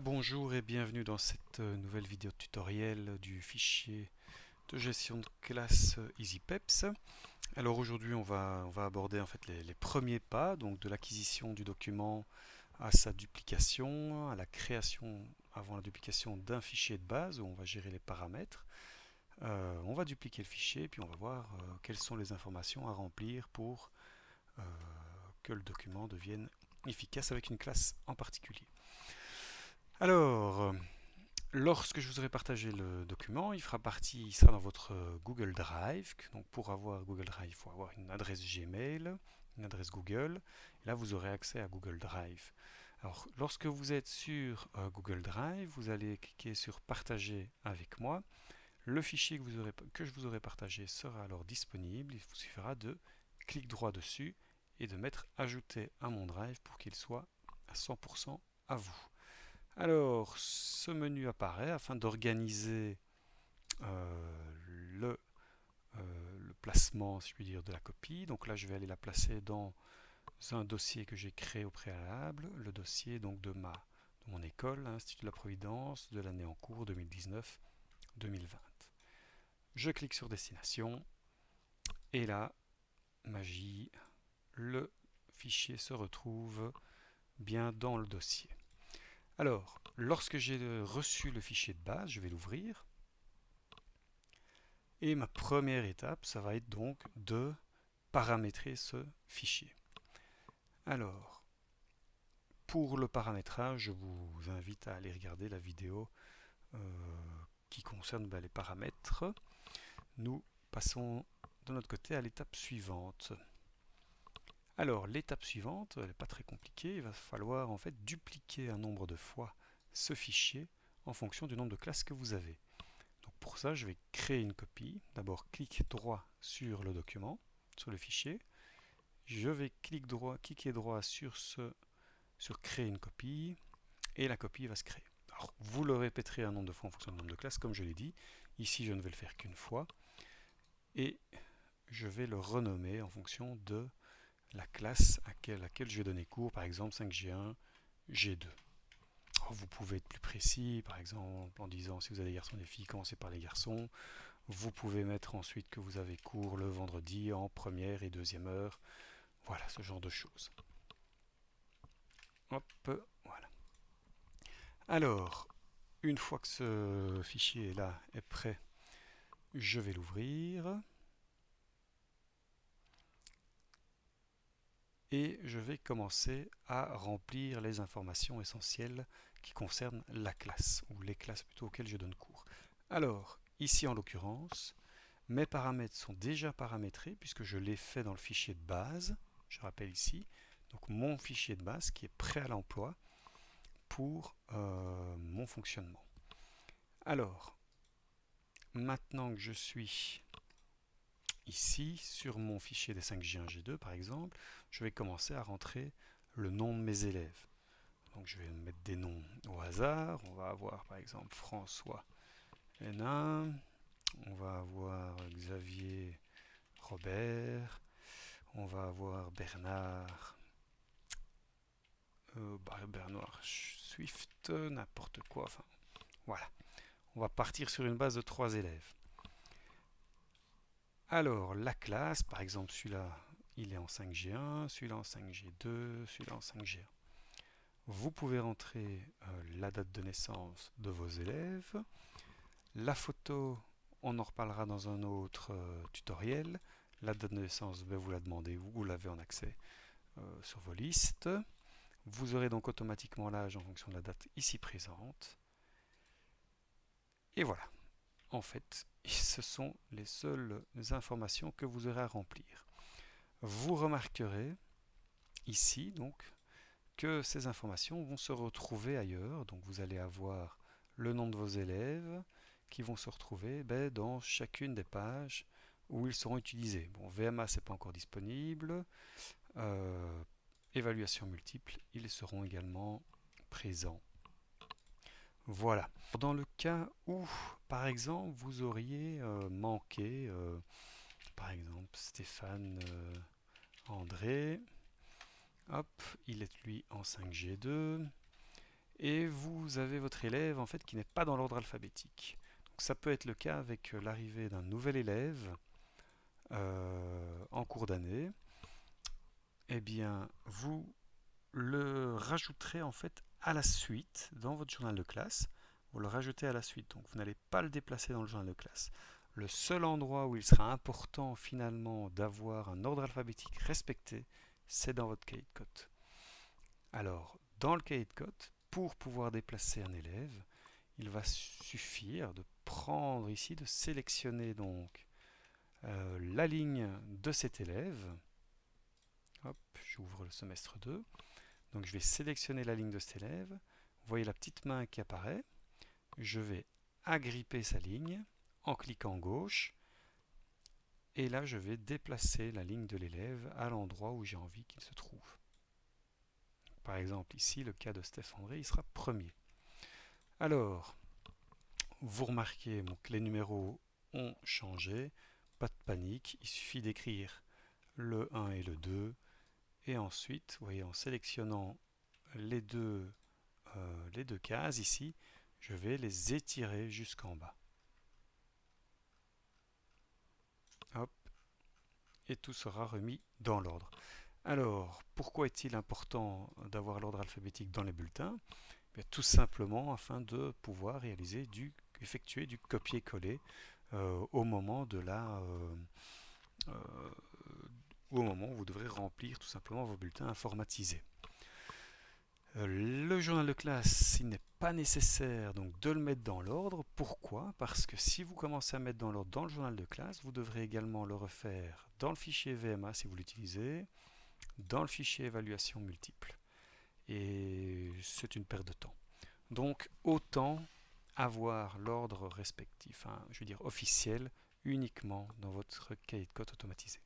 Bonjour et bienvenue dans cette nouvelle vidéo tutoriel du fichier de gestion de classe EasyPeps. Alors aujourd'hui on va aborder en fait les premiers pas donc de l'acquisition du document à sa duplication, à la création avant la duplication d'un fichier de base où on va gérer les paramètres. On va dupliquer le fichier et puis on va voir quelles sont les informations à remplir pour euh, que le document devienne efficace avec une classe en particulier. Alors, lorsque je vous aurai partagé le document, il sera dans votre Google Drive. Donc pour avoir Google Drive, il faut avoir une adresse Gmail, une adresse Google. Et là, vous aurez accès à Google Drive. Alors, lorsque vous êtes sur Google Drive, vous allez cliquer sur Partager avec moi. Le fichier que je vous aurai partagé sera alors disponible. Il vous suffira de cliquer droit dessus et de mettre Ajouter à mon Drive pour qu'il soit à 100% à vous. Alors, ce menu apparaît afin d'organiser le, le placement, si je puis dire, de la copie. Donc là, je vais aller la placer dans un dossier que j'ai créé au préalable, le dossier donc de mon école, l'Institut de la Providence, de l'année en cours 2019-2020. Je clique sur Destination et là, magie, le fichier se retrouve bien dans le dossier. Alors, lorsque j'ai reçu le fichier de base, je vais l'ouvrir. Et ma première étape, ça va être donc de paramétrer ce fichier. Alors, pour le paramétrage, je vous invite à aller regarder la vidéo qui concerne les paramètres. Nous passons de notre côté à l'étape suivante. Alors, l'étape suivante, elle n'est pas très compliquée. Il va falloir en fait dupliquer un nombre de fois ce fichier en fonction du nombre de classes que vous avez. Donc pour ça, je vais créer une copie. D'abord, clic droit sur le document, sur le fichier. Je vais cliquer droit sur créer une copie et la copie va se créer. Alors, vous le répéterez un nombre de fois en fonction du nombre de classes, comme je l'ai dit. Ici, je ne vais le faire qu'une fois. Et je vais le renommer en fonction de la classe à laquelle je vais donner cours, par exemple 5G1, G2. Alors, vous pouvez être plus précis, par exemple en disant si vous avez des garçons et des filles, commencez par les garçons. Vous pouvez mettre ensuite que vous avez cours le vendredi en première et deuxième heure. Voilà, ce genre de choses. Hop, voilà. Alors, une fois que ce fichier là est prêt, je vais l'ouvrir. Et je vais commencer à remplir les informations essentielles qui concernent la classe, ou les classes plutôt auxquelles je donne cours. Alors, ici en l'occurrence, mes paramètres sont déjà paramétrés puisque je l'ai fait dans le fichier de base. Je rappelle ici, donc mon fichier de base qui est prêt à l'emploi pour mon fonctionnement. Alors, maintenant que je suis ici, sur mon fichier des 5G1, G2 par exemple, je vais commencer à rentrer le nom de mes élèves. Donc je vais mettre des noms au hasard. On va avoir par exemple François N1, on va avoir Xavier Robert, on va avoir Bernard, Bernard Swift, n'importe quoi. Enfin, voilà. On va partir sur une base de 3 élèves. Alors, la classe, par exemple, celui-là, il est en 5G1, celui-là en 5G2, celui-là en 5G1. Vous pouvez rentrer la date de naissance de vos élèves. La photo, on en reparlera dans un autre tutoriel. La date de naissance, vous la demandez, vous l'avez en accès sur vos listes. Vous aurez donc automatiquement l'âge en fonction de la date ici présente. Et voilà. En fait, ce sont les seules informations que vous aurez à remplir. Vous remarquerez ici donc que ces informations vont se retrouver ailleurs. Donc vous allez avoir le nom de vos élèves qui vont se retrouver dans chacune des pages où ils seront utilisés. Bon, VMA, c'est pas encore disponible. Évaluation multiple, ils seront également présents. Voilà. Dans le cas où, par exemple, vous auriez manqué, par exemple, Stéphane André, hop, il est lui en 5G2, et vous avez votre élève en fait qui n'est pas dans l'ordre alphabétique. Donc, ça peut être le cas avec l'arrivée d'un nouvel élève en cours d'année. Eh bien, vous le rajouterez en fait à la suite dans votre journal de classe. Vous le rajoutez à la suite, donc vous n'allez pas le déplacer dans le journal de classe. Le seul endroit où il sera important finalement d'avoir un ordre alphabétique respecté, c'est dans votre cahier de cote. Alors, dans le cahier de cote, pour pouvoir déplacer un élève, il va suffire de prendre ici, de sélectionner donc la ligne de cet élève. Hop, j'ouvre le semestre 2. Donc je vais sélectionner la ligne de cet élève. Vous voyez la petite main qui apparaît. Je vais agripper sa ligne en cliquant gauche. Et là, je vais déplacer la ligne de l'élève à l'endroit où j'ai envie qu'il se trouve. Par exemple, ici, le cas de Steph André, il sera premier. Alors, vous remarquez que les numéros ont changé. Pas de panique, il suffit d'écrire le 1 et le 2. Et ensuite, vous voyez, en sélectionnant les deux cases ici, je vais les étirer jusqu'en bas. Hop, et tout sera remis dans l'ordre. Alors, pourquoi est-il important d'avoir l'ordre alphabétique dans les bulletins? Bien, tout simplement afin de pouvoir effectuer du copier-coller au moment au moment où vous devrez remplir tout simplement vos bulletins informatisés. Le journal de classe, il n'est pas nécessaire donc de le mettre dans l'ordre. Pourquoi? Parce que si vous commencez à mettre dans l'ordre dans le journal de classe, vous devrez également le refaire dans le fichier VMA si vous l'utilisez, dans le fichier évaluation multiple. Et c'est une perte de temps. Donc autant avoir l'ordre respectif, je veux dire officiel, uniquement dans votre cahier de code automatisé.